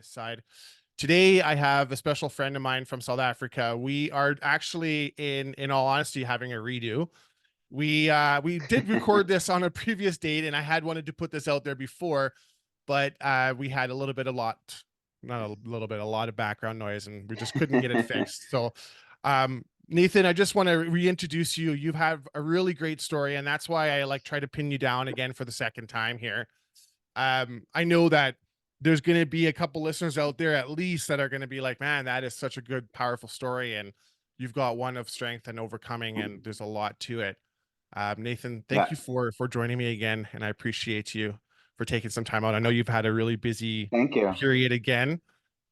this side. Today, I have a special friend of mine from South Africa. We are actually, in all honesty, having a redo. We did record this on a previous date, and I had wanted to put this out there before, but we had a little bit, a lot, not a little bit, a lot of background noise, and we just couldn't get it fixed. So, Nathan, I just want to reintroduce you. You have a really great story, and that's why I like try to pin you down again for the second time here. I know that there's going to be a couple listeners out there at least that are going to be like, man, that is such a good, powerful story. And you've got one of strength and overcoming, and there's a lot to it. Nathan, thank Yeah, you for joining me again. And I appreciate you for taking some time out. I know you've had a really busy thank you. period again.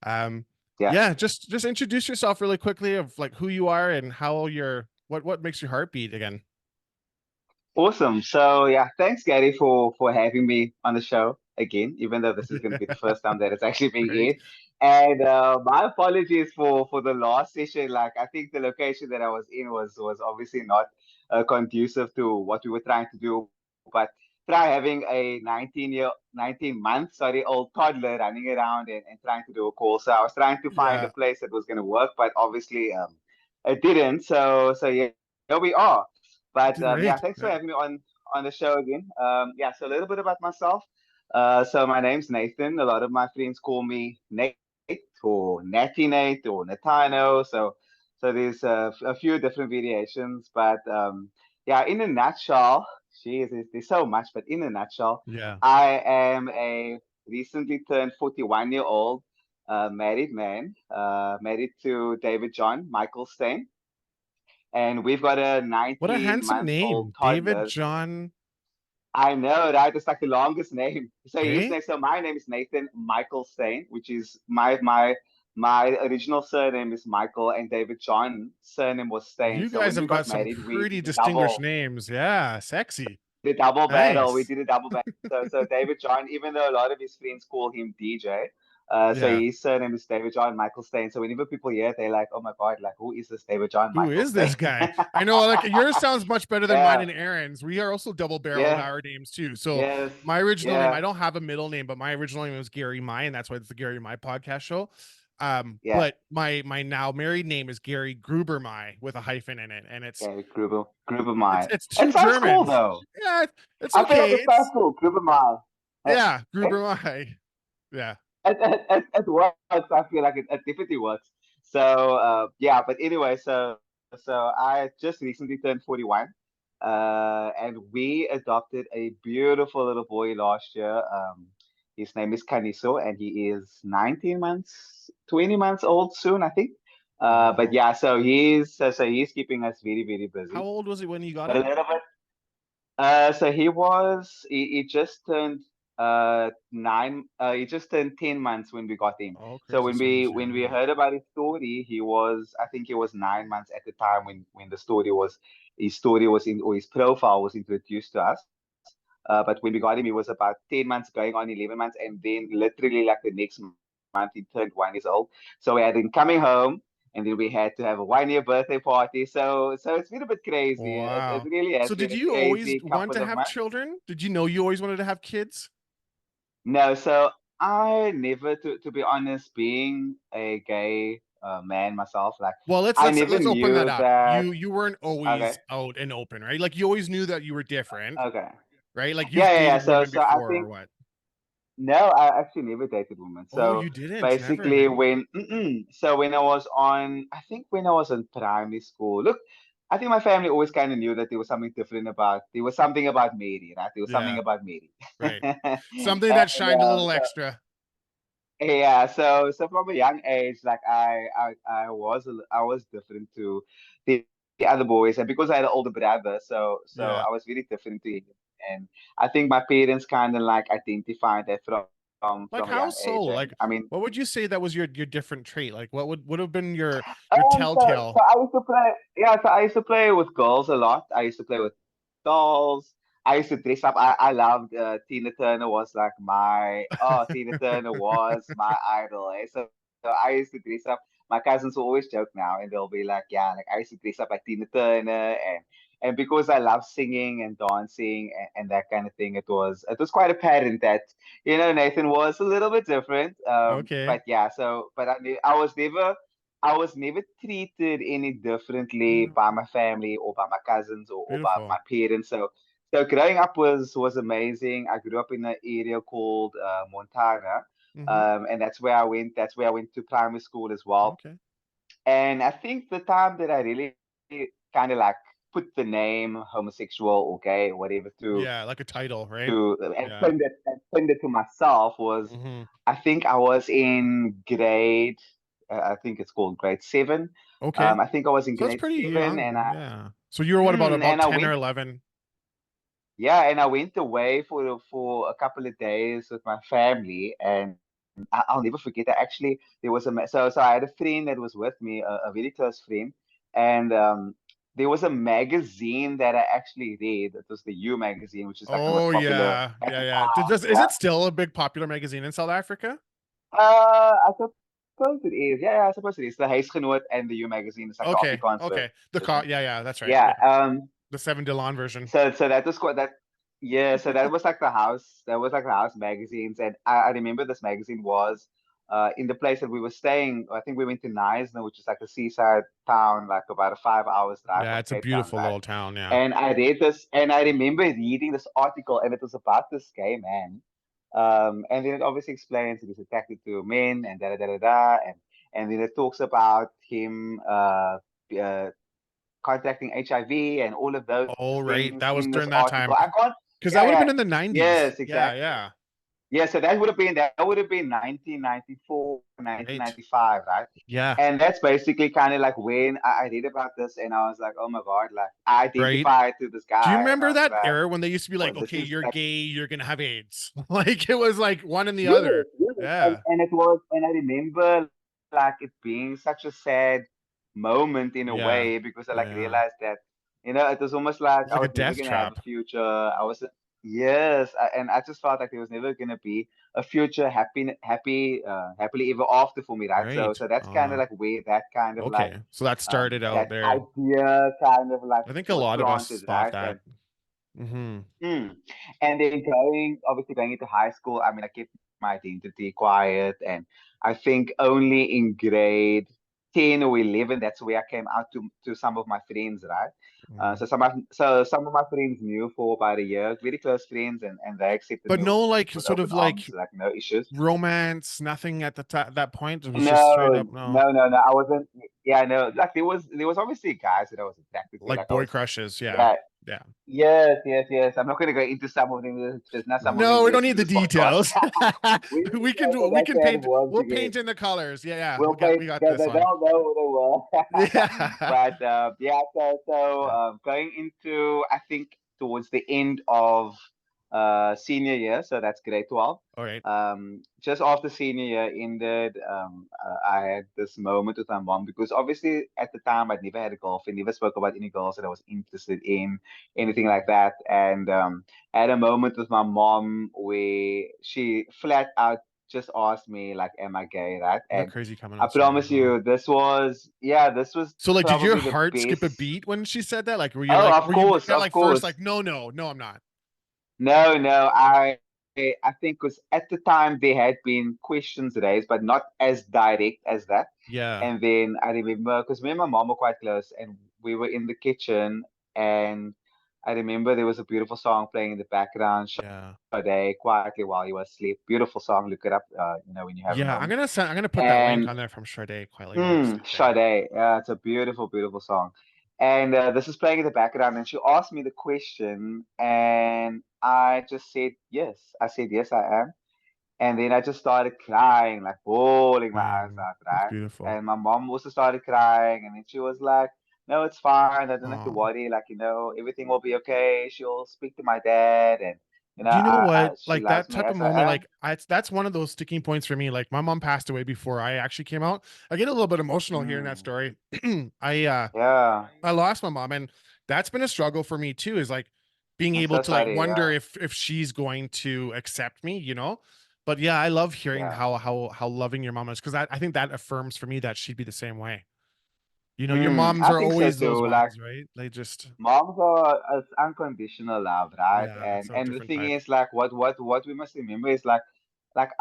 Um, Yeah, yeah, just introduce yourself really quickly of like who you are and how what makes your heart beat again. awesome. So yeah, thanks, Gary, for having me on the show again. Even though this is going to be the first time that it's actually being Right. aired, and my apologies for the last session. Like I think the location that I was in was obviously not conducive to what we were trying to do. But try having a 19 month, sorry, old toddler running around and trying to do a call. So I was trying to find a Yeah. place that was going to work, but obviously it didn't. So yeah, here we are. But yeah, Great. thanks for Yeah. having me on the show again. Yeah, so a little bit about myself. So my name's Nathan. A lot of my friends call me Nate or Natty Nate or Natano. So there's a few different variations, but yeah, in a nutshell, geez, there's so much. But in a nutshell, Yeah. I am a recently turned 41-year-old married man, married to David John Michael Stain, and we've got a What a 19 handsome month old name. David toddler. John. I know, right? It's like the longest name. So his Hey, name. So my name is Nathan Michael Stain, which is my original surname is Michael, and David John surname was Stain. you So guys when we have got got some married, we pretty did a distinguished double names. Yeah, sexy. the double battle. We Nice. did a double battle. So David John, even though a lot of his friends call him DJ, so Yeah. his surname is David John Michael Stain. So whenever people hear it, they're like, "Oh my God, like who is this David John Who Michael is Stain?" this guy? I know, like yours sounds much better than mine Yeah, and Aaron's. We are also double barreled yeah, our names too. So yes, my original name, I yeah, don't have a middle name, but my original name was Gary Mai, and that's why it's the Gary Mai podcast show. yeah. But my now married name is Gary Gruber Mai with a hyphen in it, and Okay, Gruber it's Mile. it's It two sounds cool Germans. though. Yeah, it's I feel like okay. it sounds cool. Gruber Mile. Hey, Yeah, hey, Gruber Mai. Yeah. it works. I feel like it definitely works. So yeah, but anyway, so I just recently turned 41, and we adopted a beautiful little boy last year. His name is Caniso, and he is 19 months, 20 months old soon, I think. But Wow. yeah, so he's keeping us very very How busy. old was he when you got But a him? little bit. So he just turned 9. He just turned 10 months when we got him. Oh, So crazy. when So he we was when we young. heard about his story, I think he was 9 months at the time when the story was his story was in or his profile was introduced to us. But when we got him, he was about 10 months, going on 11 months, and then literally like the next month he turned 1 years old. So we had him coming home, and then we had to have a 1 year birthday party. So it's been a bit crazy. It Wow. really has So been did a you always crazy want couple to of have months. children? Did you know you always wanted to have kids? No, so I never, to be honest, being a gay man myself, like Well, I let's never let's open that knew up. that. You weren't Okay, always out and open, right? Like you always knew that you were different, okay, right? Like yeah, you've yeah, yeah. dated So women so I before or think what? no, I actually never dated women. Oh, So you didn't. Never, basically, hey? when I was I think when I was in primary school, look, I think my family always kind of knew that there was something different there was something about Mary, right? There was something Yeah, about Mary. right. And Something that shined a little so extra. yeah, so from a young age, like I was different to the other boys, and because I had an older brother, so Yeah. I was very different to him, and I think my parents kind of like identified that Like from a how young so? age, and Like I mean, what would you say that was your different trait? Like what would have been your so telltale? I used to play, yeah, so I used to play with girls a lot. I used to play with dolls. I used to dress up. I loved Tina Turner was like Tina Turner was my idol. So I used to dress up. My cousins will always joke now, and they'll be like, "Yeah, like I used to dress up like Tina Turner, and because I love singing and dancing and that kind of thing, it was quite apparent that Nathan was a little bit different. Okay. But yeah, so but I was never treated any differently Mm, by my family or by my cousins or by my beautiful. parents. So growing up was amazing. I grew up in an area called Montana, Hmm. and that's where I went. That's where I went to primary school as well. Okay. And I think the time that I really kind of like put the name homosexual or gay or whatever Yeah, like a title, right? to Yeah. and pinned it to myself was, Hmm. I think I was in grade, I think it's called grade 7. Okay. I think I was in So that's grade pretty 7, young. Yeah. So you were what, about and I 10 or went, 11? yeah, and I went away for a couple of days with my family, and I'll never forget that. Actually, there was so I had a friend that was with me, a very close friend, and there was a magazine that I actually read. It was the U magazine, which is like the Oh most popular yeah. at Yeah, the yeah. Did time. this is Yeah. it still a big popular magazine in South Africa? I suppose it is. Yeah, I suppose it is. The Huisgenoot and the U magazine is like the Okay. Afrikaans Okay. version. Yeah, yeah, that's right. Yeah. Yeah. The Seven Delon version. So that was quite that. Yeah, so that was like the house. That was like the house magazines, and I remember this magazine was in the place that we were staying. I think we went to Neisner, which is like a seaside town, like about a 5 hours drive Yeah, from it's a Cape Town, beautiful right? little town. Yeah. And I read this, and I remember reading this article, and it was about this gay man. And then it obviously explains that he's attracted to men and da da da da da, and then it talks about him uh, contacting HIV and all of those Oh, right. things That was in this during that article. time. I can't. Because that Yeah, would have yeah. been in the 90s. Yes, Yeah, exactly. yeah. Yeah, so that would have been 1994, Right. 1995, right? Yeah. And that's basically kind of like when I read about this, and I was like, oh my God, like I Right. identified to this Do you guy, and I remember was that like, era when they used to be well, like, this okay, is you're like, gay, you're gonna have AIDS? Like it was like one and the yes, other. yes. Yeah. And it was, and I remember like it being such a sad moment in a Yeah. way because I Yeah, like yeah. realized that, it was almost like It's I like a was never death gonna have a trap. future. Yes, and I just felt like there was never gonna be a future happily ever after for me, right? So, Right. so that's kind of like where that kind of like, Okay. So that started out that there. idea kind of like I think a was lot of us planted, thought right? that. Hmm. Mm. And then obviously going into high school, I mean, I kept my identity quiet. And I think only in grade 10 or 11, that's where I came out to some of my friends, right? Hmm. So some of my friends knew for about a year, very close friends, and they accepted But me no, like with sort open of like arms, like no issues. romance, nothing at that point. It was just straight No, up no, no, no, no. I wasn't. Yeah, no. Like there was obviously guys that I was attracted to. like Like I boy was, crushes. Yeah. yeah. Yeah. Yes, yes, yes. I'm not going to go into some of them. There's not some of them No, we don't listen need to the this podcast. details. We We can for do we that can kind of paint once we'll again. paint in the colors. Yeah, yeah. We'll We pay. got They, this they one. don't know who they were. Yeah. But yeah, so Yeah. going into, I think, towards the end of senior year, so that's grade 12. All right. Just after senior year ended, I had this moment with my mom because obviously at the time I'd never had a girlfriend, never spoke about any girls that I was interested in, anything like that. And I had a moment with my mom where she flat out just asked me like, "Am I gay?" Right? What a And crazy coming I out story. promise Wow. you, this was So like did your probably the heart skip a best. beat when she said that? Like Oh, of were you course, at of like first course. like no, no, no, I'm not. No, no, I think because at the time there had been questions raised, but not as direct as that. Yeah. And then I remember because me and my mom were quite close, and we were in the kitchen, and I remember there was a beautiful song playing in the background, Yeah. Sade, quietly while you were asleep. Beautiful song. Look it up, when you have a Yeah. moment. I'm gonna put that link And on there from Sade quietly while you sleep. Yeah. Sade. It's a beautiful, beautiful song. And this is playing in the background, and she asked me the question, and I just said yes. I said yes, I am. And then I just started crying, like bawling my eyes Man, out, that's right? beautiful. And my mom also started crying, and then she was like, "No, it's fine. I don't have to Oh. worry. Like, everything will be okay. She'll speak to my dad, and Do you know what? she Like loves that me type of as I moment, am." like that's one of those sticking points for me. Like my mom passed away before I actually came out. I get a little bit emotional hearing that Mm, story. I uh yeah, I lost my mom, and that's been a struggle for me too, is like being I'm able so to like sorry. wonder Yeah, if she's going to accept me, you know? But yeah, I love hearing yeah. how loving your mom is because I think that affirms for me that she'd be the same way. You know, your moms I are think so always those too. Like ones, right? They just, moms are it's unconditional love, right? yeah, it's a And the different thing type. is, like, what we must remember is like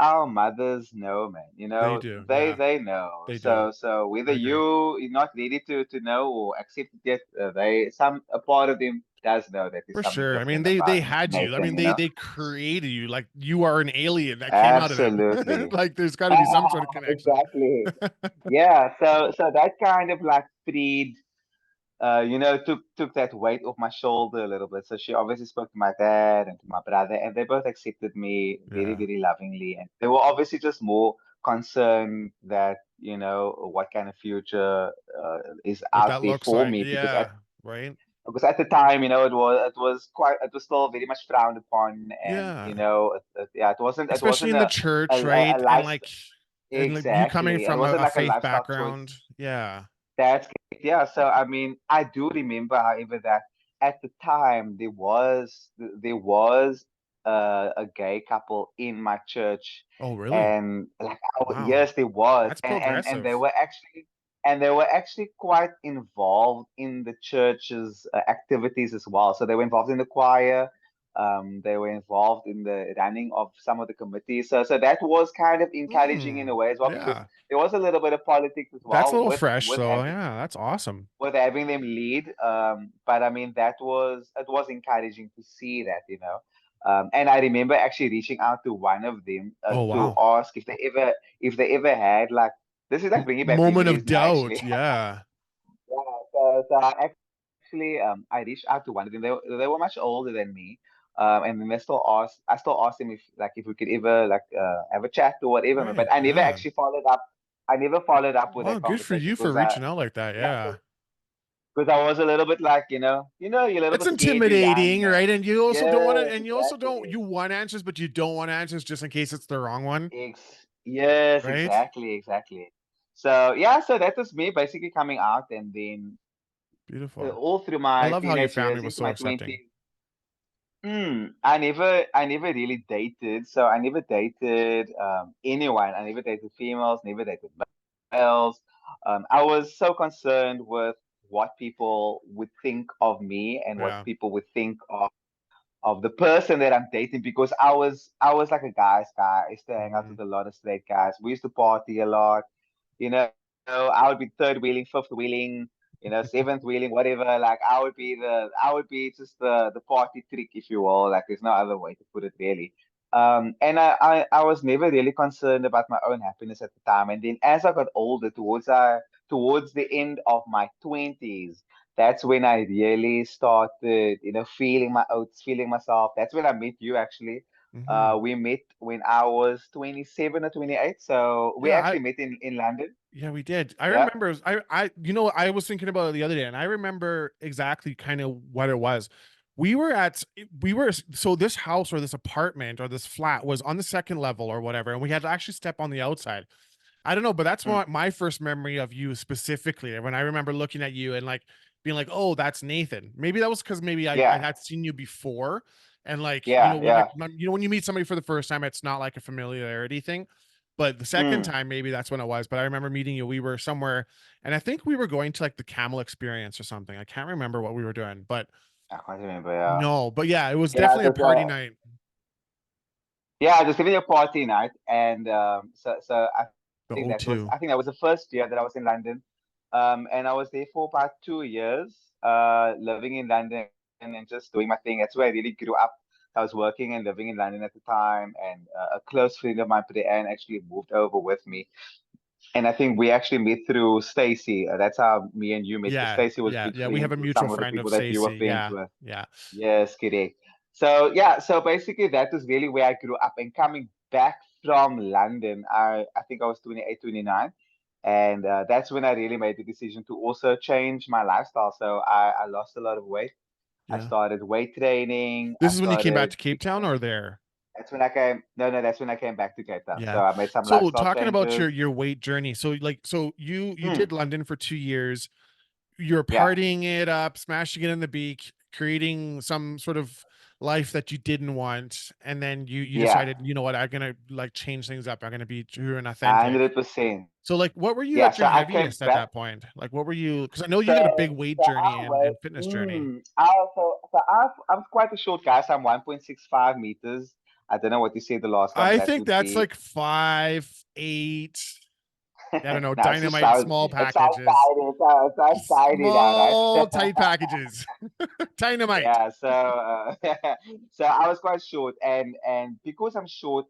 our mothers know, man. You They know, do. Yeah, they know. they do. So whether I agree. you're not ready to know or accept it yet, they some a part of them does know that there's For something sure. I mean, different they about had you. I Nathan. mean, You know, they created you. Like you are an alien that came out of them. absolutely. Like there's got to be some sort of connection. Exactly. Yeah. So that kind of like freed took that weight off my shoulder a little bit. So she obviously spoke to my dad and to my brother, and they both accepted me very, Yeah. very lovingly. And they were obviously just more concerned that, what kind of future is What out that there looks for like. me, Yeah. Right. because at the time, it was still very much frowned upon, and Yeah. yeah, it wasn't Especially in the a, church, a, a right? And lifestyle. like you coming Exactly, and it from wasn't a like a faith lifestyle choice. background. Yeah. That's great. Yeah. So I mean, I do remember, however, that at the time there was a gay couple in my church, Oh, really? and like, Wow. yes, there was, That's and they progressive. were actually quite involved in the church's activities as well. So they were involved in the choir. They were involved in the running of some of the committees. So that was kind of encouraging in a Mm. way as well, because Yeah. there was a little bit of politics as That's a well little with fresh, with though. having Yeah, that's awesome. with having them lead. But I mean, it was encouraging to see that, and I remember actually reaching out to one of them Oh, to wow. ask if they ever had, like, this is like bringing back Moment of memories now, doubt. actually. Yeah. Yeah, so I reached out to one of them. They were much older than me. And then I still asked them if we could ever like have a chat or whatever. But Right. I never Yeah. actually followed up. I never followed up with Well, that good for conversation you for because reaching out like that. yeah, Yeah. because I was a little bit like, you're a little It's bit scared, you're young, intimidating, right? And you also don't want to, yes, and you also don't, exactly. you want answers, but you don't want answers just in case it's the wrong one, Yes, right? exactly, exactly. So yeah, so that was me basically coming out, and then Beautiful. all through I my love how your teenage family years was into so my accepting. 20s. I never really dated. So I never dated anyone. I never dated females, never dated males. I was so concerned with what people would think of me and what Yeah. people would think of the person that I'm dating, because I was like a guy's guy. I used to hang out Hmm. with a lot of straight guys. We used to party a lot. You know, I would be third wheeling, fifth wheeling, seventh wheeling, whatever. Like I would be just the party trick, if you will. Like there's no other way to put it, really. And I was never really concerned about my own happiness at the time. And then as I got older, towards the end of my 20s, that's when I really started, feeling my oats, feeling myself. That's when I met you, actually. Hmm. We met when I was 27 or 28. So we Yeah. actually met in London. Yeah, we did. I Yeah. remember, I was thinking about it the other day and I remember exactly kind of what it was. We were at, so this house or this apartment or this flat was on the second level or whatever. And we had to actually step on the outside. I don't know, but that's Mm. my first memory of you specifically. When I remember looking at you and like being like, oh, that's Nathan. Maybe that was because maybe I Yeah. had seen you before. And like, Yeah. when like, Yeah. when you meet somebody for the first time, it's not like a familiarity thing. But the second Mm. time, maybe that's when it was. But I remember meeting you. We were somewhere, and I think we were going to like the camel experience or something. I can't remember what we were doing, but I can't remember. Yeah. no, but yeah, it was Yeah. definitely It a was party night. yeah, it was giving a party night, and so I The think O that was two. I think that was the first year that I was in London, and I was there for about 2 years, living in London and just doing my thing. That's where I really grew up. I was working and living in London at the time, and a close friend of mine, Anne, actually moved over with me, and I think we actually met through Stacy. That's how me and you met, because Yeah, Stacy was yeah, good yeah. We have friends a with mutual some of the friend of people that you were Stacy. friends Yeah, with. yeah, Yes, correct. So yeah, so basically that was really where I grew up, and coming back from London, I think I was 28, 29, and that's when I really made the decision to also change my lifestyle. So I lost a lot of weight. I yeah. started weight training. I This is when you came back started to Cape Town or becoming. there? That's when I came. No, no, that's when I came back to Cape Town. Yeah. So I made some So lifestyle talking about changes. your weight journey. So like, so you Mm, did London for 2 years. You're yeah. partying it up, smashing it in the beak, creating some sort of life that you didn't want, and then you Yeah, decided, you know what, I'm gonna like change things up. I'm gonna be true and authentic. 100%. So like, what were you Yeah, at so your I came heaviest at back. that point? Like, what were you? Because I know you So, had a big weight so journey I and weigh, fitness journey. I'm quite a short guy, so I'm 1.65 meters. I don't know what you said the last time I that think would that's be. like 5'8". I don't know, No, dynamite, small packages, it sounds tiny now, small right? tight packages, dynamite. Yeah, so so I was quite short, and because I'm short,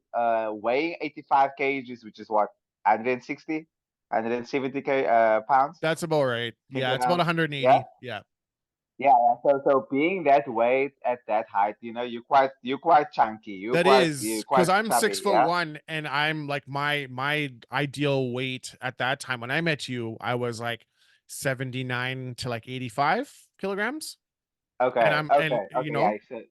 weighing 85 kgs, which is what 160, 170 pounds, That's about right. Yeah, it's about kilograms. Yeah, 180. Yeah, yeah. So being that weight at that height, you're quite chunky, that you're is because quite I'm six chubby. foot Yeah. one, and I'm like my ideal weight at that time when I met you, I was like 79 to like 85 kilograms, and Okay. I'm and Okay. you Okay. know, Yeah. So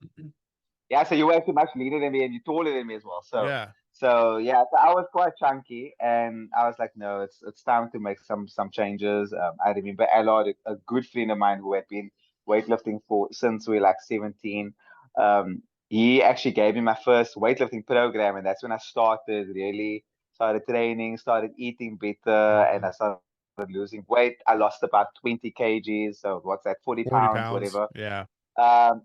yeah, so you were actually much leaner than me and you're taller than me as well. yeah, So yeah, so I was quite chunky and I was like, no, it's time to make some changes. I remember Allard, a good friend of mine who had been weightlifting for since we were like 17. He actually gave me my first weightlifting program, and that's when I started training, started eating better, and mm, I started losing weight. I lost about 20 kgs, so what's that, 40 40 pounds, pounds. whatever. Yeah.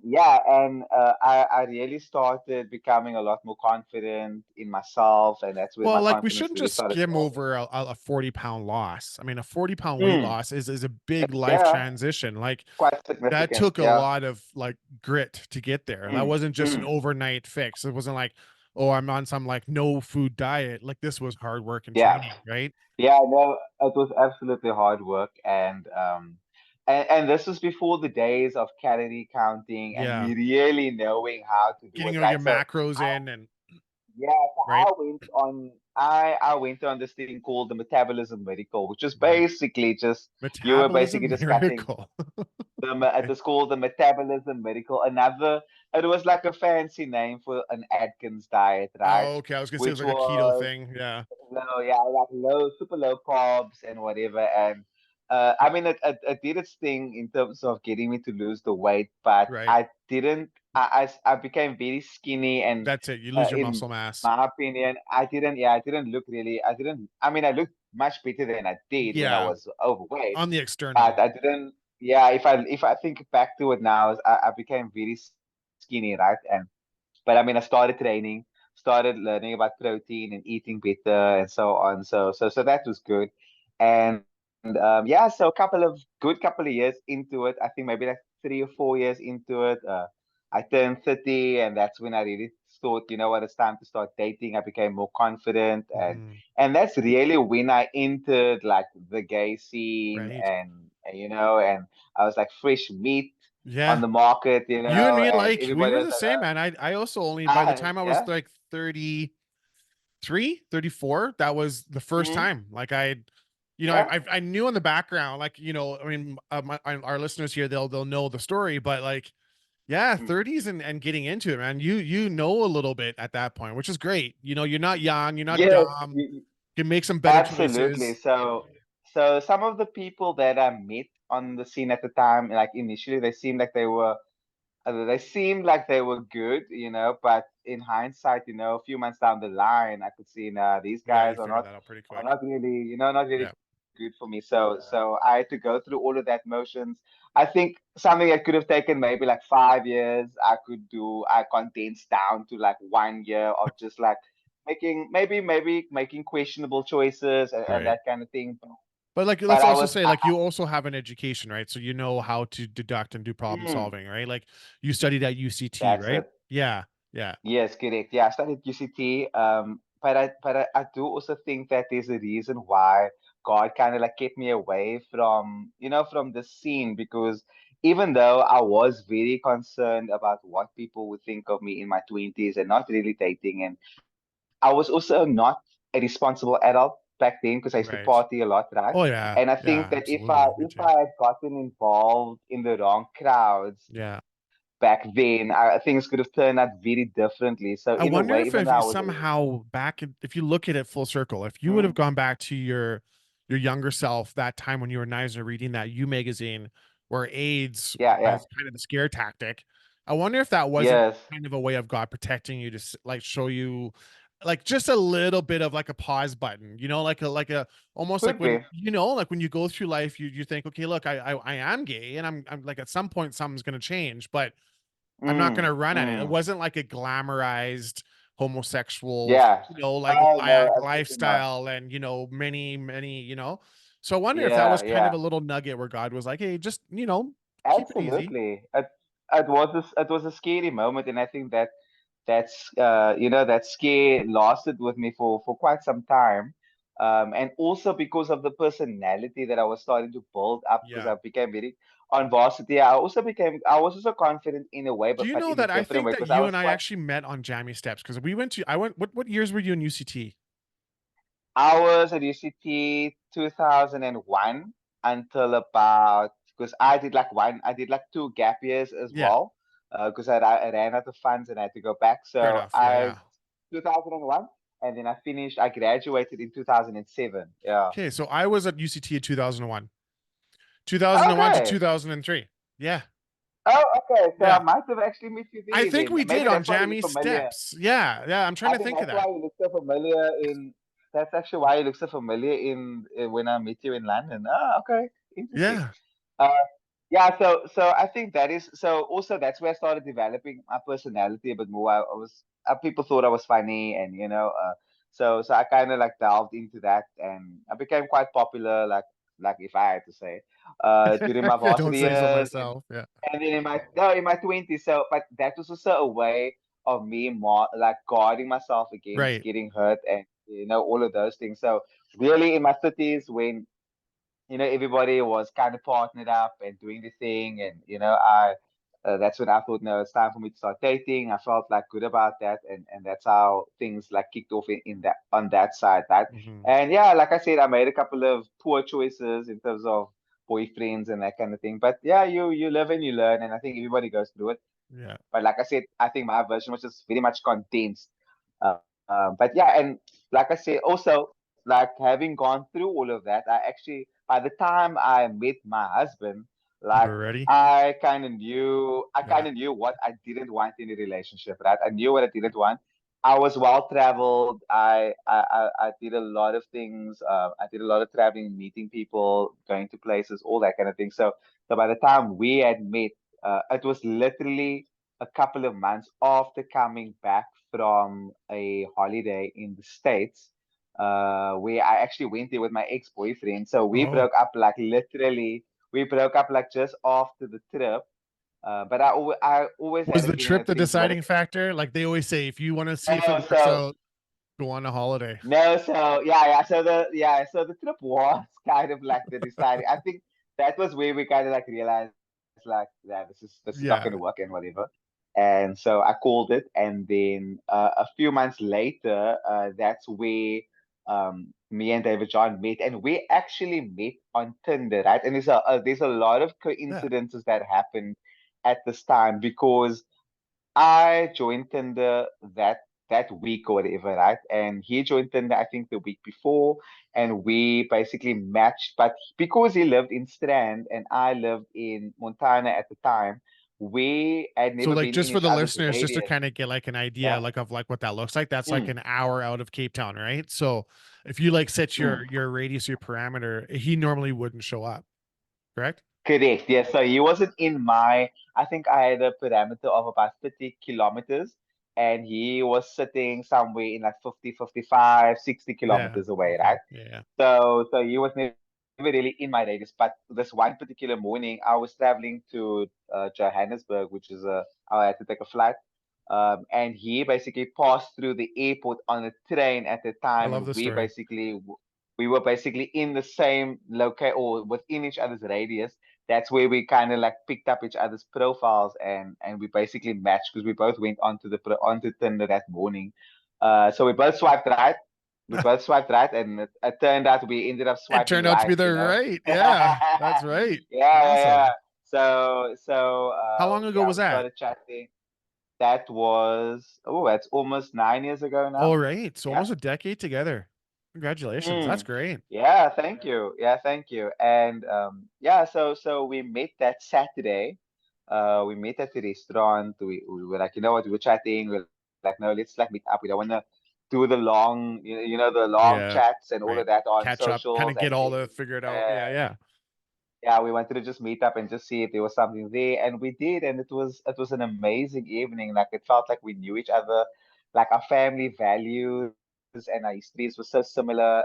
Yeah, and I really started becoming a lot more confident in myself, and that's where Well, my like we confidence shouldn't really just started skim growing. over a 40-pound loss. I mean, a 40-pound weight Mm, loss is a big life yeah, transition. Like quite that significant. took a Yeah. lot of like grit to get there. That Mm, wasn't just an mm. overnight fix. It wasn't like, oh, I'm on some like no food diet. Like this was hard work and Yeah, training, right? yeah. No, it was absolutely hard work, and this was before the days of calorie counting and Yeah. me really knowing how to do Getting it all your right. macros in and Yeah, so right. I went on this thing called the metabolism medical, which is Right. basically just you were basically Metabolism discussing miracle. it Okay. is called the metabolism medical. It was like a fancy name for an Atkins diet, right? Oh, okay. I was gonna say it was Which like a keto was thing. Yeah. low, yeah, like super low carbs and whatever. And I mean, it did its thing in terms of getting me to lose the weight, but Right. I didn't. I became very skinny, and That's it. You lose your in muscle mass. my opinion, I didn't. Yeah, I didn't look really. I didn't. I mean, I looked much better than I did when I Yeah. was overweight, On the external. but I didn't. Yeah, if I think back to it now, I became very skinny, right? And but I mean, I started training, started learning about protein and eating better and so on. So that was good. And yeah, so couple of years into it, I think maybe like 3 or 4 years into it, I turned 30, and that's when I really thought, you know what, it's time to start dating. I became more confident, Mhm. and that's really when I entered like the gay scene, Right. and I was like fresh meat on Yeah. the market, You and me, and like, we everybody were was the like, same, man. I also only by the time I was yeah, like 33, 34, that was the first mm, time. Like I, yeah, I knew in the background, like, I mean, our listeners here, they'll know the story, but like, yeah, mm, 30s and getting into it, man. You know a little bit at that point, which is great. You're not young, you're not yes, dumb. You can make some better absolutely. choices. So some of the people that I met on the scene at the time, like initially, they seemed like they were good, but in hindsight, a few months down the line, I could see, nah, these Yeah, guys you figured that out pretty are quick. not really, not really Yeah. good for me. So I had to go through all of that motions. I think something that could have taken maybe like 5 years, I condensed down to like 1 year of just like maybe making questionable choices and Right. that kind of thing. But like, But let's I also was, say, like, you also have an education, right? So you know how to deduct and do problem mm, solving, right? Like you studied at UCT, that's right? it. Yeah. Yeah. Yes, correct. Yeah, I studied UCT. But I do also think that there's a reason why God kind of like kept me away from the scene, because even though I was very concerned about what people would think of me in my 20s and not really dating, and I was also not a responsible adult back then because I used to Right. party a lot, right? Oh yeah. And I think Yeah, that if I absolutely. Me if too. I had gotten involved in the wrong crowds Yeah. back then, things could have turned out very differently. So I in a wonder way, if even though you I was somehow if you look at it full circle, if you would have mm, gone back to your younger self that time when you were Nizer reading that You magazine where AIDS yeah, yeah, was kind of the scare tactic, I wonder if that wasn't Yes, kind of a way of God protecting you to like show you like just a little bit of like a pause button, like a almost like could when be. like when you go through life, you think, okay, look, I am gay, and I'm like at some point something's gonna change, but I'm not gonna Mm, run at it. It mm. wasn't like a glamorized homosexual, Yeah. like No, no, absolutely not. lifestyle, and many, So I wonder if that was Yeah, kind of yeah. a little nugget where God was like, hey, just keep it easy. Absolutely. It was a scary moment, and I think that that scare lasted with me for quite some time. And also because of the personality that I was starting to build up, because Yeah. I became very on varsity. I was also confident in a way, Do you but know in a that I different think way, that because I you was and I quite. actually met on Jammy Steps because I went, what years were you in UCT? I was at UCT 2001 until about, because I did like two gap years as Yeah, well, because I ran out of funds and I had to go back. fair So enough. Yeah, I yeah. 2001, and then I graduated in 2007. Yeah. Okay, so I was at UCT in 2001. 2001 to Okay. 2003. Yeah. Oh, okay. So I Yeah. might have actually met you I there think then. we did Maybe on that's why you look Jammy familiar. Steps. Yeah, yeah. I'm trying I to think think of that's that. why you look so familiar in. That's actually why you look so familiar in when I met you in London. Ah, okay, interesting. Yeah. Uh, yeah, so I think that is so. Also, that's where I started developing my personality a bit more. I was people thought I was funny, and so I kind of like delved into that, and I became quite popular. Like if I had to say, during my I don't varsity say so years, myself. Yeah. and then in my 20s. So, but that was also a way of me more like guarding myself against Right. getting hurt, and all of those things. So really in my 30s, when everybody was kind of partnered up and doing the thing, and I that's when I thought, no, it's time for me to start dating. I felt like good about that, and that's how things like kicked off in that on that side, right? Hmm. And yeah, like I said, I made a couple of poor choices in terms of boyfriends and that kind of thing. But yeah, you live and you learn, and I think everybody goes through it. Yeah. But like I said, I think my version was just very much condensed. Uh, but yeah, and like I said, also like having gone through all of that, I actually by the time I met my husband, You like were ready? I Yeah. kind of knew what I didn't want in a relationship, right? I knew what I didn't want. I was well traveled. I did a lot of things. I did a lot of traveling, meeting people, going to places, all that kind of thing. So by the time we had met, it was literally a couple of months after coming back from a holiday in the States, where I actually went there with my ex-boyfriend. So Oh, we broke up like just after the trip. But I always had was a the feeling trip that the things weren't. deciding factor? Like they always say, if you want to see if it No, works so out, go on a holiday. no, so so the trip was kind of like the deciding. I think that was where we kind of like realized like, yeah, this is not going Yeah. to work and whatever. And so I called it, and then a few months later, that's where me and David John met, and we actually met on Tinder, right? And there's a lot of Yeah. coincidences that happened at this time, because I joined Tinder that week or whatever, right? And he joined Tinder, I think, the week before, and we basically matched. But because he lived in Strand and I lived in Montana at the time, we had So never like been just in for each the other's listeners, just to radius. kind of get like an idea Yeah. like of like what that looks like, that's like Mm, an hour out of Cape Town, right? So if you like set mm. your radius, your parameter, he normally wouldn't show up, correct? Correct. Yes. So he wasn't in I think I had a parameter of about 30 kilometers, and he was sitting somewhere in like 50, 55, 60 Yeah. kilometers away, Okay. right? Yeah. Yeah. So he was never really in my radius. But this one particular morning, I was traveling to Johannesburg, which is I had to take a flight. And he basically passed through the airport on a train at the I time, love and the story. we were basically in the same locate or within each other's radius. That's where we kind of like picked up each other's profiles, and we basically matched because we both went onto Tinder that morning. So we both swiped right. We both swiped right, and it turned out we ended up It swiping turned out to be right. the right. Yeah, Yeah, that's right. yeah, yeah. Awesome. How long ago Yeah, was we that? started chatting. That was that's almost 9 years ago All now. right. So Yeah. almost a decade together. Congratulations. That's Mm. great. Yeah, thank you. Yeah, thank you. And yeah, so we met that Saturday. We met at the restaurant. We were like, you know what, we were chatting. We are like, no, let's like meet up. We don't want to do the long, the long Yeah. chats and all Right. of that on Catch up, kind socials of and get all the things. figured out. Yeah, Uh, yeah. yeah, we wanted to just meet up and just see if there was something there, and we did, and it was an amazing evening. Like it felt like we knew each other, like our family values and our histories were so similar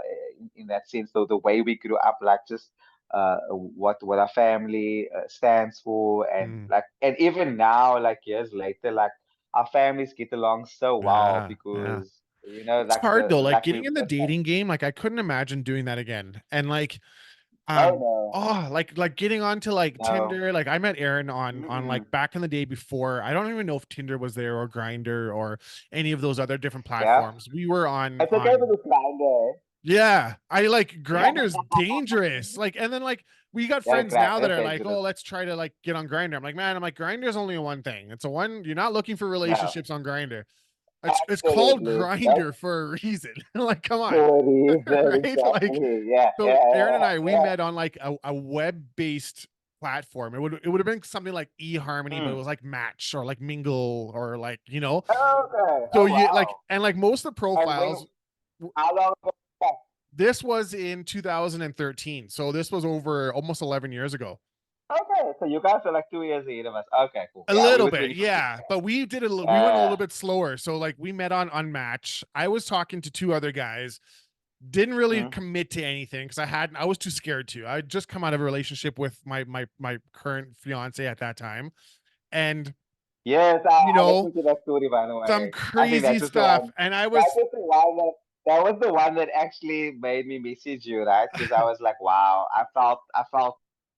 in that sense. Though the way we grew up, like just what our family stands for, and Mm. like and even now, like years later, like our families get along so well Yeah, yeah. because It's hard though, like like we getting in the dating game, like I couldn't imagine doing that again. And like oh no, like getting onto like no. Tinder. Like I met Aaron on Mm-mm. like back in the day before. I don't even know if Tinder was there or Grinder or any of those other different Yeah, platforms. We were it's okay on with the grinder. yeah. I like Grinder's dangerous. Like and then like we got Yeah, friends now that it's are like, oh, dangerous. let's try to like get on Grinder. I'm like, man, I'm like, Grinder's only one thing. It's a one, you're not looking for No, relationships on Grinder. It's called absolutely. That's Grinder for a reason. Like, come on. for a reason, Right? Like exactly. Yeah, so yeah, Aaron and yeah, I, we yeah. met on like a web-based platform. It would have been something like eHarmony, but it Mm. was like Match or like Mingle or like, you know. Okay. So Oh you like wow. and like most of the And when? profiles, How long ago? Was this was in 2013. So this was over almost 11 years ago. that? Okay, so you guys are like 2 years ahead of us. Okay, cool. A Yeah, we little were bit, 2015. yeah. But we did we went a little Yeah. bit slower. So like we met on Match. I was talking to two other guys, didn't really Mm. commit to anything because I was too scared to. I'd just come out of a relationship with my current fiance at that time. And Yes, you I know, listened to that story by the some way. I think crazy that was the stuff. one. And I That was was the one that was the one that actually made me message you, right? Because I was like, wow, I felt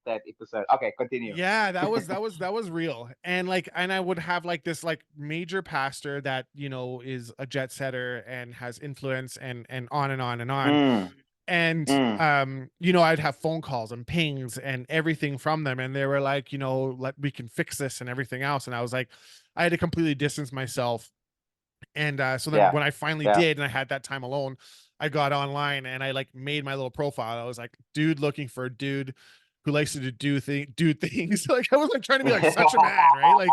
that episode. Okay, continue. yeah, that was real. And like and I would have like this like major pastor that, is a jet setter and has influence and on and on and on. Mm, And mm. I'd have phone calls and pings and everything from them. And they were like, we can fix this and everything else. And I was like, I had to completely distance myself. And so then Yeah, when I finally yeah. did and I had that time alone, I got online and I like made my little profile. I was like, dude looking for a dude who likes to do things. Like I was like trying to be like such a man, right? Like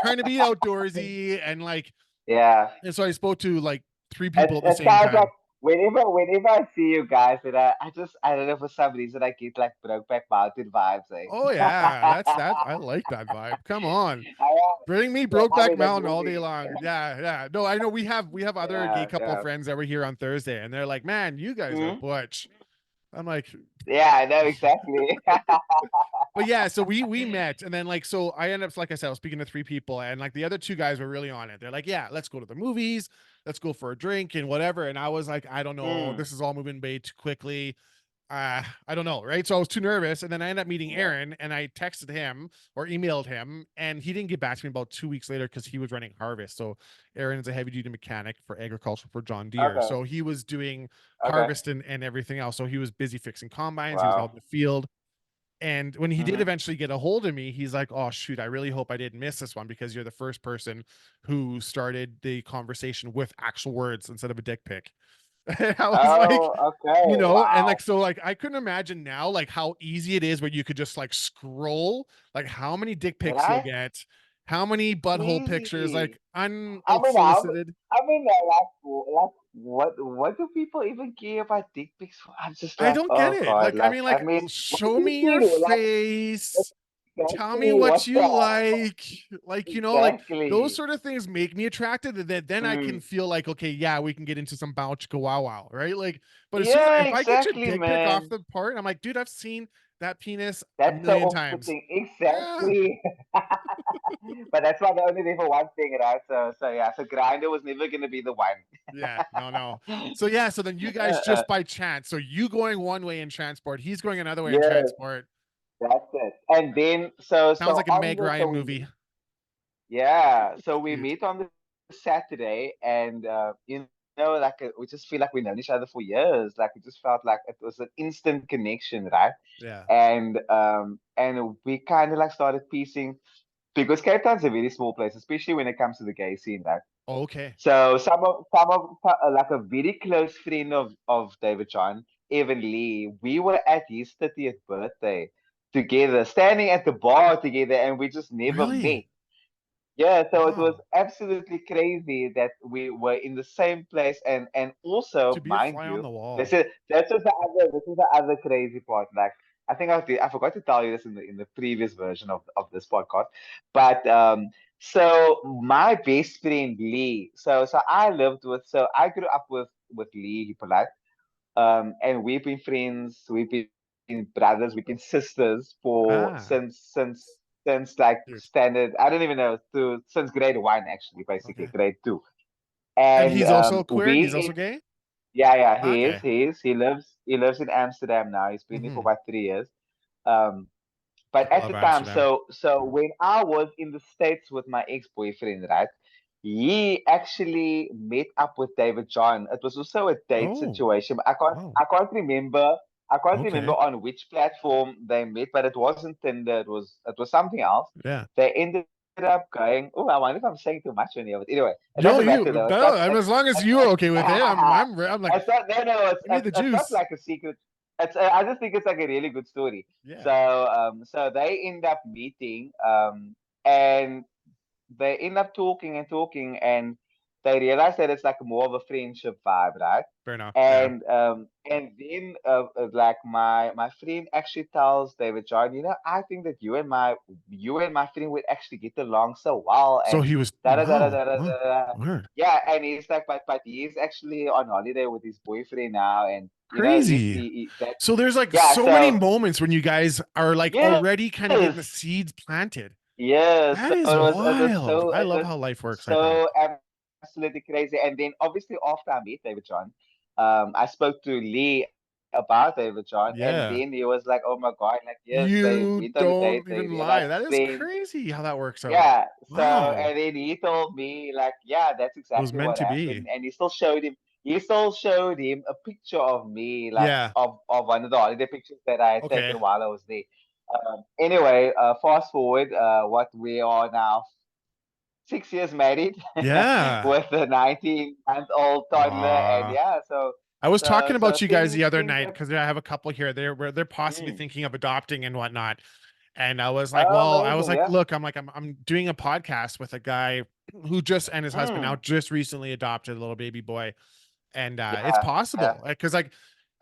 trying to be outdoorsy and like Yeah. and so I spoke to like three It, people at the it same sounds like time. whenever I see you guys, and I don't know, for some reason I get like Brokeback Mountain vibes, eh? Oh yeah, that I like that vibe. Come on. Bring me I Brokeback mean that Mountain all day movie. long. Yeah, yeah. No, I know we have other gay Yeah, couple yeah. friends that were here on Thursday, and they're like, "Man, you guys are Hmm. butch." I'm like, Yeah, I know exactly. but yeah. So we met, and then like so I ended up like I said, I was speaking to three people, and like the other two guys were really on it. They're like, "Yeah, let's go to the movies, let's go for a drink and whatever." And I was like, "I don't know, Mm. this is all moving way too quickly." I don't know, right? So I was too nervous, and then I ended up meeting Yeah. Aaron, and I texted him or emailed him, and he didn't get back to me about 2 weeks later because he was running harvest. So Aaron is a heavy duty mechanic for agriculture for John Deere, Okay. so he was doing Okay. harvest and everything else. So he was busy fixing combines. He was out Wow. in the field. And when he did Hmm. eventually get a hold of me, he's like, "Oh shoot, I really hope I didn't miss this one because you're the first person who started the conversation with actual words instead of a dick pic." And I was like, Oh, okay. and like Wow. so like I couldn't imagine now like how easy it is where you could just like scroll like how many dick pics you'll Right? get, how many butthole pictures like Easy. I mean, unsolicited. like, what do people even care about dick pics for? I'm just I like, don't get oh it. God, Like I like, mean I like mean, what show do you me your feel? Like, face. Tell me exactly, what what you the like. Like, like those exactly? sort of things make me attracted. And then I can Mm. feel like, okay, yeah, we can get into some bow chicka wow wow, right? Like, but as soon as Yeah, if I get your exactly, dick pic off man. the part, I'm like, dude, I've seen that penis a That's so million times. off-putting. Yeah. Exactly. But that's why they're only there for one thing, right? So yeah, so Grinder was never gonna be the one. Yeah. No, no. So yeah, so then you guys Uh, just by chance. So you going one way in transport, he's going another way in yes, transport. that's it. And then so Sounds so like a on Meg the so Ryan we movie. yeah, so we Cute. meet on the Saturday, and like we just feel like we've known each other for years. Like we just felt like it was an instant connection, right? Yeah. And we kind of like started piecing because Cape Town's a very small place, especially when it comes to the gay scene, right? Okay. So like a very close friend of David John, Evan Lee, we were at his 30th birthday. together, standing at the bar together, and we just never met. Really? Yeah, so it was Wow. absolutely crazy that we were in the same place, and To also, be a mind fly on you, the this wall. is this is the other crazy part. Like, I forgot to tell you this in the previous version of this podcast, but so my best friend Lee, so I grew up with Lee Hippolyte, and we've been friends, we've been brothers, we've been sisters for Ah, since like dude. standard. I don't even know since grade one, actually, basically Okay. grade two. And And he's also queer. He's we also gay. yeah, yeah, Okay. he lives in Amsterdam now. He's been there for Hmm. about 3 years. Um, but I at the love time, Amsterdam. so when I was in the States with my ex-boyfriend, right, he actually met up with David John. It was also a date Oh, situation. But wow. I can't remember Okay. on which platform they met, but it wasn't Tinder. It was something else. Yeah. They ended up going. Oh, I wonder if I'm saying too much on here. But anyway, it Yo, doesn't you. matter though. It's No, not. I mean, as long as you're okay with it, I'm like, It's not. No, no. give me the It's not juice. like a secret. I just think it's like a really good story. Yeah. So they end up meeting, and they end up talking and talking, and they realize that it's like more of a friendship vibe, right? Fair enough. Yeah. And then like my friend actually tells David John, I think that you and my friend would actually get along so well, So and he was, da da da da wow. da da. Wow. Da. Word. Yeah, and he's like, but he's actually on holiday with his boyfriend now, and Crazy. that. So there's like Yeah, so many so moments when you guys are like yes, already kind of getting the seeds planted. yes. That So is it was wild. so I it love was how life works like that. so absolutely crazy. And then obviously after I met David John, I spoke to Lee about David John, and Yeah. then he was like, "Oh my God, like yes, they You went on a date, don't they even lie. realized That is friends." crazy how that works out. Yeah. So Wow. and then he told me like, yeah, that's It was exactly meant what to be. happened. And he still showed him a picture of me, like Yeah. of one of the holiday pictures that I had Okay. taken while I was there. Anyway, fast forward, what we are now 6 years married Yeah. with a 19-month-old toddler, and Aw. yeah, so I was so talking so about you guys the things other things night have. because I have a couple here. They're possibly Mm, thinking of adopting and whatnot. And I was like, oh, well, I was amazing, like, yeah. look, I'm doing a podcast with a guy who just and his husband now Mm, just recently adopted a little baby boy. And it's yeah, yeah, possible because like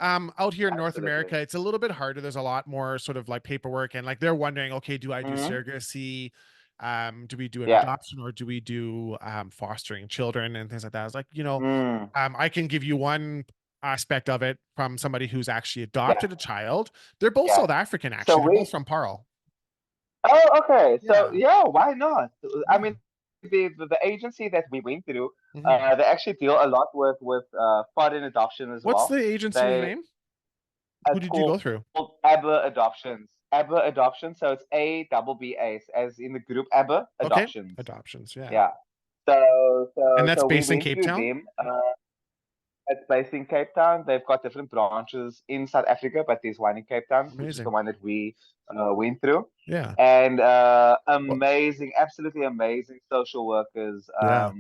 out here in North absolutely. America, it's a little bit harder. There's a lot more sort of like paperwork and like they're wondering, okay, do I do Hmm. surrogacy? Do we do an Yeah. adoption or do we do fostering children and things like that? I was like, Mm, I can give you one aspect of it from somebody who's actually yeah, adopted a child. They're both yeah. South African, So actually. They're both we. from Paarl. Oh, okay. So Yeah. yeah, why not? I Yeah. mean, the agency that we went through, Mhm. they actually deal a lot with foreign adoption as What's well. the agency's They name? Who It's did you go called through? ABBA Adoptions. ABBA Adoptions. So it's ABBA, as in the group ABBA Okay. Adoptions. Adoptions. Yeah. Yeah. So And so that's so we based in went Cape through Town? them. It's based in Cape Town. They've got different branches in South Africa, but there's one in Cape Town, which is the Amazing. one that we went through. Yeah. And Well, amazing, absolutely amazing social workers. yeah.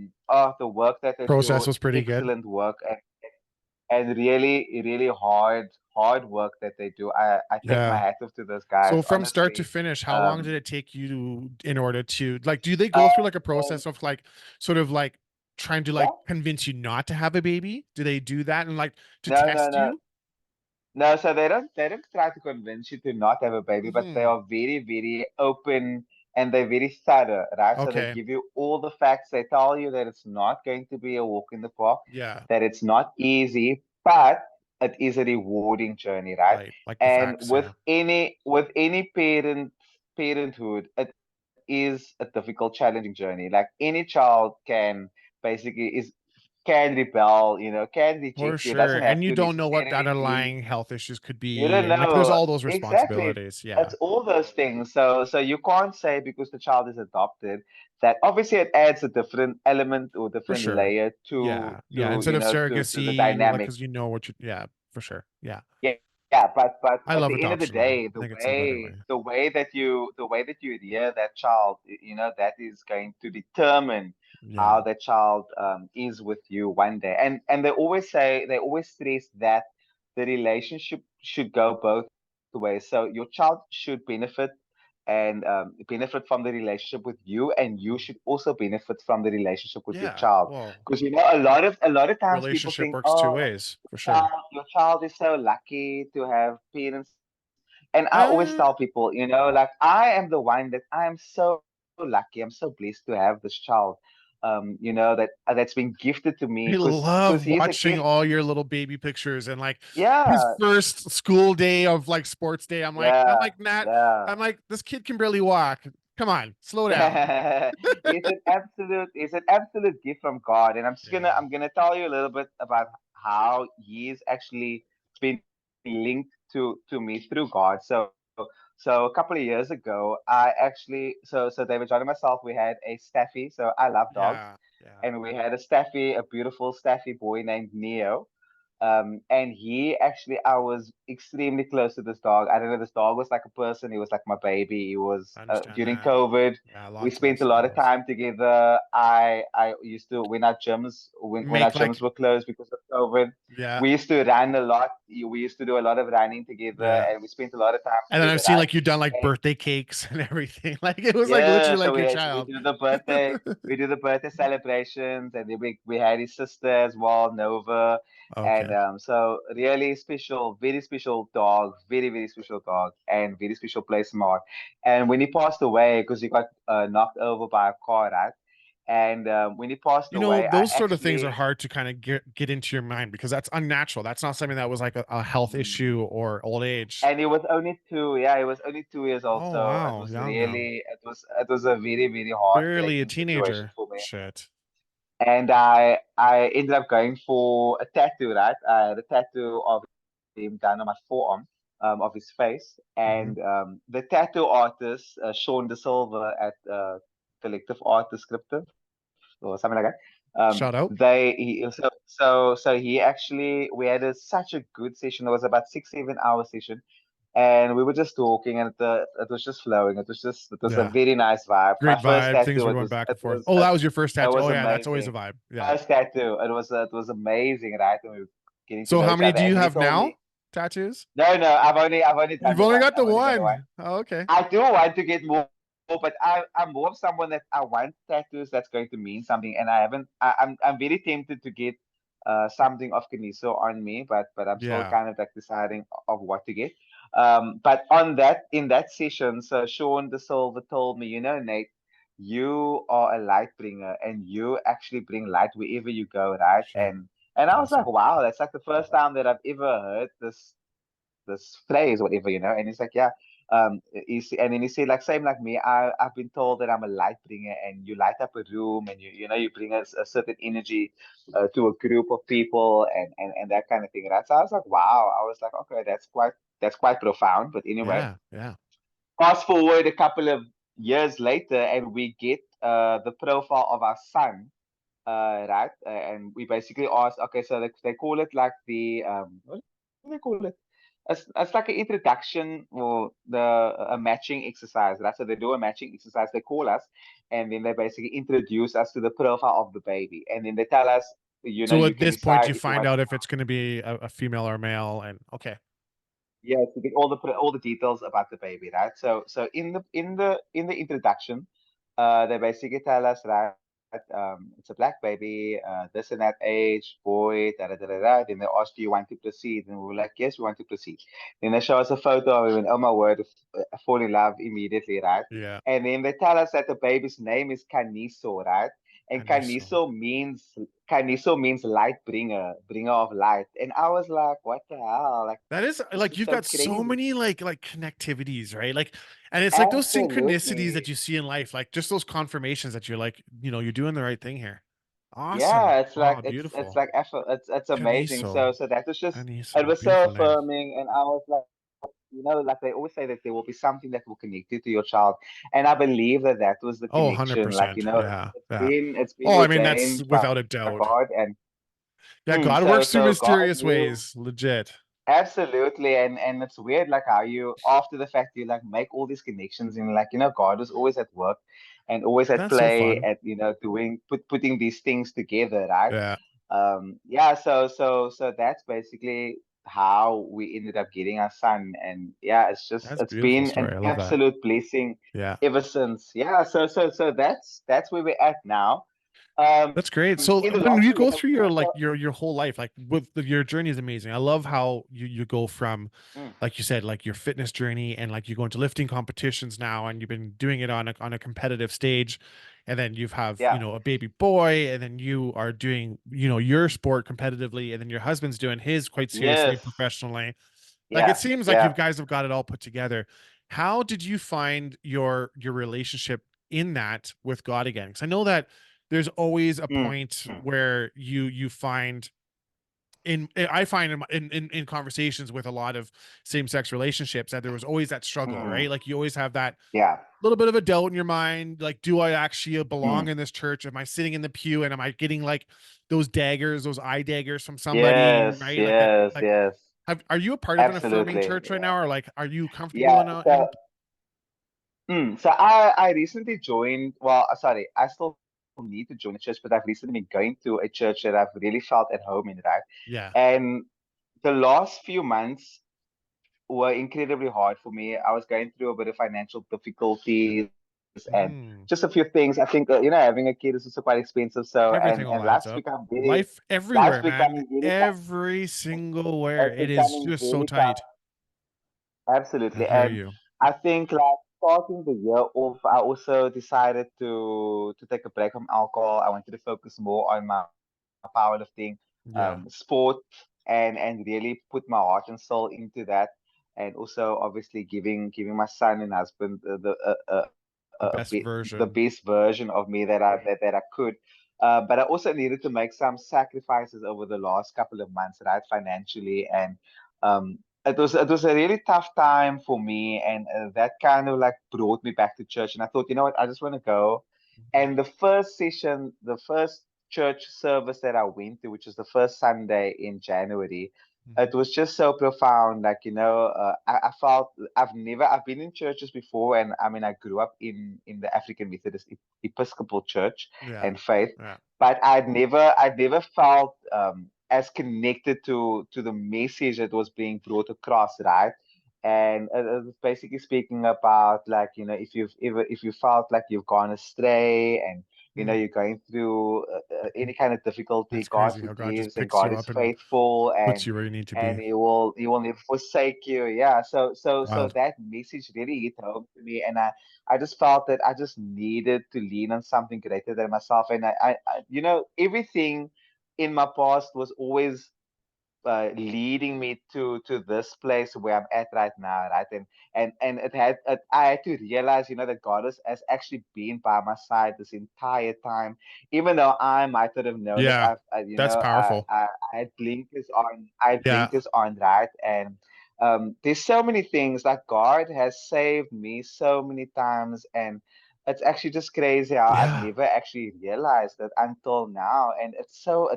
The work that they Process do, was pretty good. excellent work, and really, really hard work that they do. I take my Yeah. hat off to those guys, So from start to honestly. finish, how long Um, did it take you in order to like do they go through like a um, process of like sort of like trying to yeah, like convince you not to have a baby? Do they do that and like to no, no, test no. you? No, so they don't try to convince you to not have a baby, but they Hmm. are very, very open, and they're very thorough, right? So they Okay. give you all the facts. They tell you that it's not going to be a walk in the park, Yeah. that it's not easy, but it is a rewarding journey, right? Right. Like the And facts, with yeah. any parenthood, it is a difficult, challenging journey. Like any child can rebel, can For reject you. It sure. doesn't And have you to don't know what necessarily be. underlying health issues could You be. don't And like there's know all those exactly. responsibilities. Yeah. It's all those things. So you can't say because the child is adopted that obviously it adds a different element or For different sure. layer Yeah. to Yeah. to Instead you of know to the surrogacy, like, dynamic. cause you know what you, yeah, for sure. Yeah. Yeah, yeah, but I at love the end of the adoption though. day, I the think it's a better way. way the way that you rear that child, that is going to determine Yeah. how that child is with you one day. And they always stress that the relationship should go both ways. So your child should benefit and benefit from the relationship with you, and you Mhm. should also benefit from the relationship with your Yeah. child. Well, Because you know, a lot of times people relationship think, works two oh, ways for sure. your child is so lucky to have parents. And I always Uh, tell people, like I am the one that I am so lucky. I'm so blessed to have this child. That's been gifted to me I because love he's a watching gift. all your little baby pictures and like his Yeah, first school day of like sports day. I'm yeah, like, Nat, yeah. I'm like, this kid can barely walk. Come on, slow down. It's an absolute gift from God, and Yeah. I'm gonna tell you a little bit about how He is actually been linked to me through God. So a couple of years ago, I actually so David John and myself, we had a Staffy. So I love dogs, Yeah. Yeah. and we had a Staffy, a beautiful Staffy boy named Neo. And he actually, I was extremely close to this dog. I don't know, this dog was like a person. He was like my baby. He was I understand during that. COVID. Yeah, We lots of spent a lot of lifestyles. time together. I used to when our Make like gyms were closed because of COVID. yeah, We used to run a lot. We used to do a lot of running together, yeah. and we spent a lot of time And then I've together, seen right? like you've done like And birthday cakes and everything. Like it was like yeah, literally so like your we child. do the birthday, we do the birthday celebrations, and then we had his sister as well, Nova, and Okay. so really special, very special dog, very very special dog, and very special place in my heart. And when he passed away, because he got knocked over by a car, right? And when he passed You know, away, I those sort of things are actually, hard to kind of get into your mind because that's unnatural. That's not something that was like a health mm, issue or old age. and he was only two, yeah, he was only 2 years old, Oh so wow, young, young. it was a very very Barely a heartbreaking situation teenager. for me. Shit. And I ended up going for a tattoo, right? I had a tattoo of him done on my forearm, of his face, and Mhm. the tattoo artist, Sean De Silva at Collective Art Descriptive or something like that. Shout out. So he actually, we had such a good session. It was about 6 7 hour session, and we were just talking, and it was just flowing. It was a Yeah. very nice vibe. My Great first vibe. Things tattoo, were going back and forth. Oh, that was your first it tattoo. was Oh yeah, that's always a amazing. vibe. Yeah. First tattoo, it was amazing, right? And we were getting to So know how each many other, do you and he have told now? me, Tattoos? no, I've only done You've the only one. got the I've only done the one. one. Oh, okay. I do want to get more, but I'm more of someone that I want tattoos that's going to mean something, and I haven't. I'm very tempted to get something of Kaniso on me, but I'm still Yeah. kind of like deciding of what to get. But in that session, so Sean De Silva told me, Nate, you are a light bringer, and you actually bring light wherever you go, right? Shit. And It's I was like, awesome. wow, that's like the first time that I've ever heard this phrase, whatever, and he's like, yeah. And then he said, like, same like me, I've been told that I'm a light bringer, and you light up a room, and you bring a certain energy to a group of people, and that kind of thing, right? So I was like, wow. I was like, okay, that's quite profound. But anyway, Yeah. Yeah. fast forward a couple of years later, and we get the profile of our son, right? And we basically asked, okay, so they call it like the what do they call it? It's like an introduction or a matching exercise, right? So they do a matching exercise. They call us, and then they basically introduce us to the profile of the baby, and then they tell us, So you at can this point, decide you if you find want. out if it's going to be a female or a male, and okay. Yeah, to get all the details about the baby, right? So in the introduction, they basically tell us, right, it's a black baby, this and that age, boy, da da da da da. Then they ask, do you want to proceed? And we were like, yes, we want to proceed. Then they show us a photo of him, and oh my word, I fall in love immediately, right? Yeah. And then they tell us that the baby's name is Kaniso, right? And Caniso. Kaniso means light bringer, bringer of light. And I was like, what the hell? Like, That is this like is you've so got so crazy. many like connectivities, right? Like, and it's like those synchronicities that Absolutely. you see in life, like just those confirmations that you're like, you're doing the right thing here. Awesome. Yeah, it's like Oh, it's beautiful. like effort. It's amazing. Caniso. So that was just, it Caniso. was so Beautiful name. affirming, and I was like, like they always say that there will be something that will connect you to your child, and I believe that that was the Oh, connection. Like, 100%. Yeah. Yeah. it's been Oh, I mean, that's ordained without a by doubt. God, and Yeah, God so works through so God mysterious knew. ways. Legit. Absolutely, and it's weird, like how you, after the fact, you like make all these connections, and like, God was always at work and always at That's so play, fun. at putting these things together, right? Yeah. Yeah. So that's basically how we ended up getting our son. And yeah, That's a it's beautiful been an story. I love that. absolute blessing Yeah. ever since. Yeah, so that's where we're at now. That's great. So In the when last you few go years, through your so, your whole life, like with your journey is amazing. I love how you go from, mm, like you said, like your fitness journey, and like you go into lifting competitions now, and you've been doing it on a competitive stage, and then you have, yeah, a baby boy, and then you are doing, your sport competitively, and then your husband's doing his quite seriously yes, and professionally. Like it yeah, seems like you yeah, guys have got it all put together. How did you find your relationship in that with God again? Because I know that there's always a mm, point mm, where you find I find in conversations with a lot of same-sex relationships that there was always that struggle, right? mm, Like you always have that yeah, little bit of a doubt in your mind, like, do I actually belong mm, in this church? Am I sitting in the pew, and am I getting like those daggers, those eye daggers from somebody, yes, right? Like that, yes, like, yes, are you a part of an affirming absolutely. church right now, or like, are you comfortable Yeah, in a so so I recently joined. Well, sorry, I still need to join a church, but I've recently been going to a church that I've really felt at home in, right? yeah. And the last few months were incredibly hard for me. I was going through a bit of financial difficulties and Mm. just a few things. I think having a kid is also quite expensive. So Everything all and adds life's up. become very Life life's everywhere, man. becoming really tough. Every single where It's it is becoming just so really tough. tight. I Absolutely. hear And you. I think like starting the year off, I also decided to take a break from alcohol. I wanted to focus more on my powerlifting Yeah. sport and really put my heart and soul into that. And also obviously giving my son and husband The best the version. best version of me that I could. But I also needed to make some sacrifices over the last couple of months, right, financially, and it was a really tough time for me, and that kind of like brought me back to church. And I thought, you know what, I just want to go. Mhm. And the first session, the first church service that I went to, which was the first Sunday in January, Mhm. it was just so profound. Like, I felt I've been in churches before, and I mean, I grew up in the African Methodist Episcopal Church Yeah. and faith, Yeah. but I'd never felt as connected to the message that was being brought across, right? And it was basically speaking about, like, if you felt like you've gone astray, and Mm. you're going through any kind of difficulty, That's God crazy how God just forgives and picks God you is up and faithful, puts and you where you need to and be. he will never forsake you. Yeah. So Wild. that message really hit home to me, and I just felt that I just needed to lean on something greater than myself. And everything in my past was always leading me to this place where I'm at right now, right? And I had to realize, that God has actually been by my side this entire time, even though I might not have known it. Yeah. That's powerful. I had blinkers on. I had Yeah. blinkers on, right? And there's so many things like God has saved me so many times, and it's actually just crazy how I've Yeah. never actually realized that until now. And it's so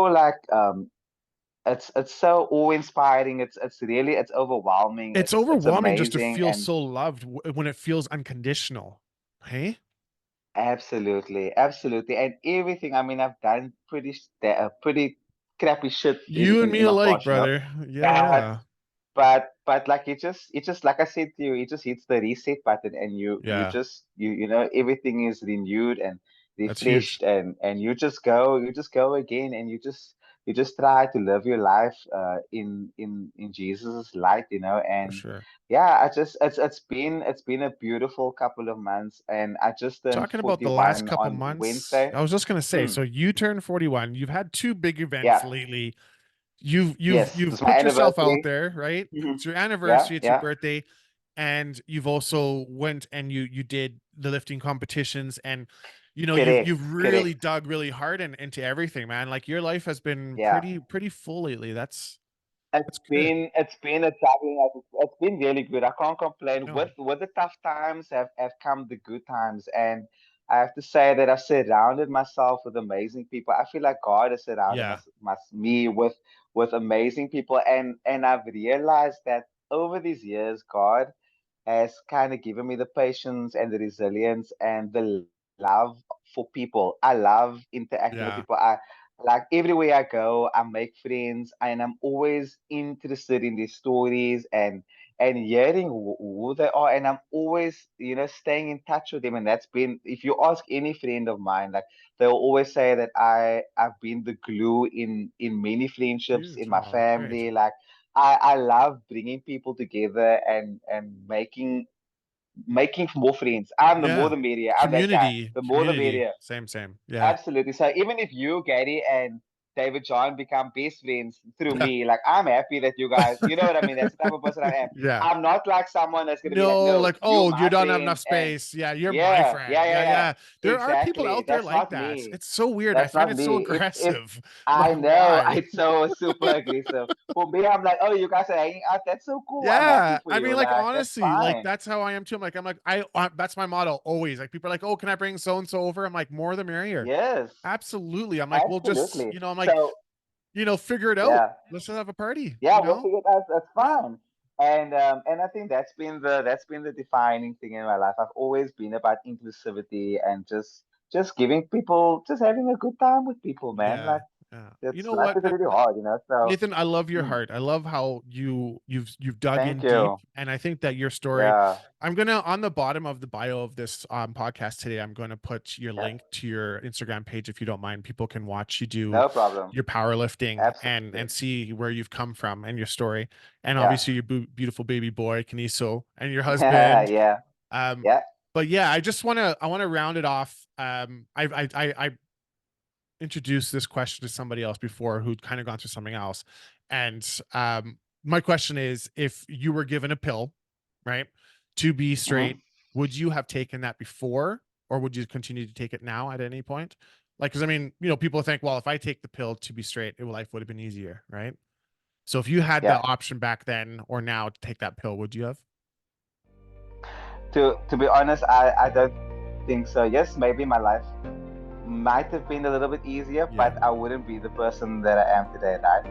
like it's so awe-inspiring. It's overwhelming. It's It's overwhelming just to amazing. feel And so loved when it feels unconditional. Hey? absolutely, absolutely, and everything. I mean, I've done pretty crappy shit in You and in me in my alike, past, brother. Yeah, but yeah. like it just like I said to you, it just hits the reset button, and Yeah. everything is renewed and That's huge. refreshed, and you just go again, and you just try to live your life in Jesus' light, For and sure. yeah, it's been a beautiful couple of months, and I just turned Talking about the last 41 couple on months, Wednesday. I was just gonna say, Mm, so you turned 41. You've had two big events yeah, lately. You've yes, you've it's my put yourself out anniversary. there, right? Mhm. It's your Yeah, anniversary, it's your yeah, birthday, and you've also went and you did the lifting competitions, and correct, you've really correct. dug really hard and into everything, man. Like your life has been Yeah. pretty full lately. It's That's good. been it's been a juggling act. It's been really good. I can't complain. No. With the tough times have come the good times, and I have to say that I've surrounded myself with amazing people. I feel like God has surrounded Yeah. me with amazing people, and I've realized that over these years, God has kind of given me the patience and the resilience and the love for people. I love interacting with Yeah. people. like everywhere I go, I make friends, and I'm always interested in these stories and hearing who they are, and I'm always, staying in touch with them. And that's been, if you ask any friend of mine, like they'll always say that I've been the glue in many friendships Huge. in my Oh, that's great. family. Like I love bringing people together and making more friends. I'm the more Yeah. the merrier. I'm that guy. Community, The more the community. merrier. Same, same. Yeah. Absolutely. So even if you, Gary, and David John become best friends through Yeah. me, like I'm happy that you guys, you know what I mean? That's the type of person I am. Yeah. I'm not like someone that's gonna be like, No, no, like, you oh, you my don't have friend, enough and space. Yeah, you're my yeah, friend. yeah, yeah, Yeah, yeah. yeah. There are people Exactly. out there That's like not that. me. It's so weird. I That's find not it so me. It's aggressive. I Like, know why? it's so super aggressive. For me, I'm like, oh, you guys are hanging out. That's so cool. I'm happy Yeah. for I you. mean, like, Like that's honestly, like, fine. that's how I am too. That's my motto always. Like, people are like, oh, can I bring so and so over? I'm like, more the merrier. Yes, Absolutely. I'm like, well, just, absolutely. I'm like, So figure it out. yeah. Let's just have a party, Yeah, we'll figure it out. That's Yeah. fine. And I think that's been the defining thing in my life. I've always been about inclusivity and just giving people, just having a good time with people, man. Yeah. Like Yeah. You it's know life what? is really hard, So Nathan, I love your mm, heart. I love how you've dug thank in deep, you. and I think that your story. Yeah, I'm gonna on the bottom of the bio of this podcast today. I'm gonna put your yeah, link to your Instagram page if you don't mind. People can watch you do no problem. your powerlifting and Absolutely. see where you've come from and your story, and Yeah, obviously your beautiful baby boy Kaniso and your husband. yeah, Um, yeah, but yeah, I wanna round it off. I introduced this question to somebody else before who'd kind of gone through something else. And my question is, if you were given a pill, right, to be hmm straight, would you have taken that before or would you continue to take it now at any point? Like, because I mean, people think, well, if I take the pill to be straight, life would have been easier, right? So if you had the yeah. option back then or now to take that pill, would you have? To be honest, I don't think so. Yes, maybe my life might have been a little bit easier, Yeah. but I wouldn't be the person that I am today, right?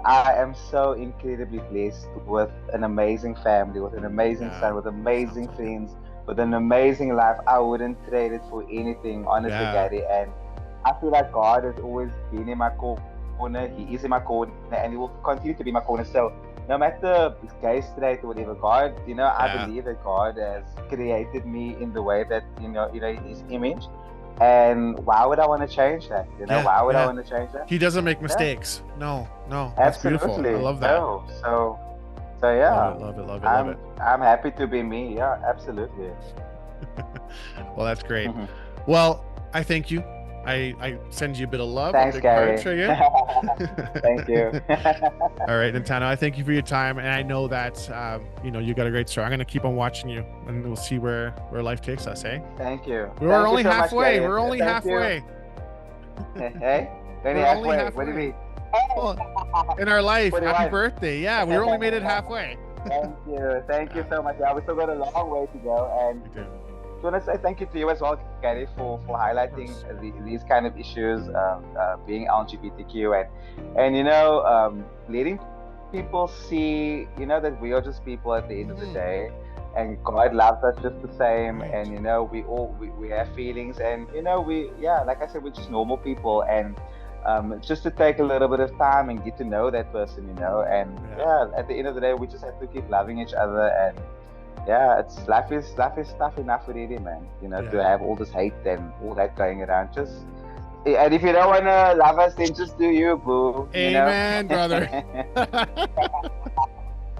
I am so incredibly blessed with an amazing family, with an amazing Yeah. son, with Sounds amazing like it. friends, with an amazing life. I wouldn't trade it for anything, honestly, Yeah. Gary. And I feel like God has always been in my corner. He is in my corner, and He will continue to be in my corner. So no matter if it's gay, straight, or whatever, God, I Yeah. believe that God has created me in the way that His image. And why would I want to change that? Yeah. Why would I Yeah. want to change that? He doesn't make Yeah, mistakes. No, no, that's beautiful. I absolutely. love that. No. So Love yeah, it, love it, love it, love I'm it. I'm happy to be me. Yeah, absolutely. Well, that's great. Well, I thank you. I send you a bit of love, a Thanks, big heart Gary. for you. Thank you. All right, Nintendo, I thank you for your time, and I know that you got a great story. I'm gonna keep on watching you, and we'll see where life takes us. Hey, Thank you. we're Thank you only so much, halfway. Gary. We're only Thank you. halfway. Hey, only We're only halfway. What do you halfway. mean? Well, in our life, happy 21. birthday! Yeah, we only made it halfway. Thank you. Thank you Yeah, so much. Yeah, we still got a long way to go. And we do. I want to say thank you to you as well, Gary, for Of highlighting course. these kind of issues, being LGBTQ, and letting people see, that we are just people at the end of the Mhm. day, and God loves us just the same, Right. and we have feelings, and like I said, we're just normal people, and just to take a little bit of time and get to know that person, and Yeah. yeah, at the end of the day, we just have to keep loving each other. And yeah, it's life is tough enough already, man. To Yeah. have all this hate and all that going around. And if you don't wanna love us, then just do you, boo. Amen, brother.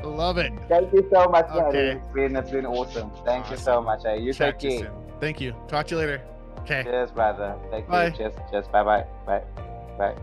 Love it. Thank you so much, Gary. Okay. It's been awesome. Thank you so Awesome. much. You take Chat to you care. soon. Thank you. Talk to you later. Okay. Cheers, brother. Take care. Bye. Cheers. Cheers. Bye bye. Bye. Bye.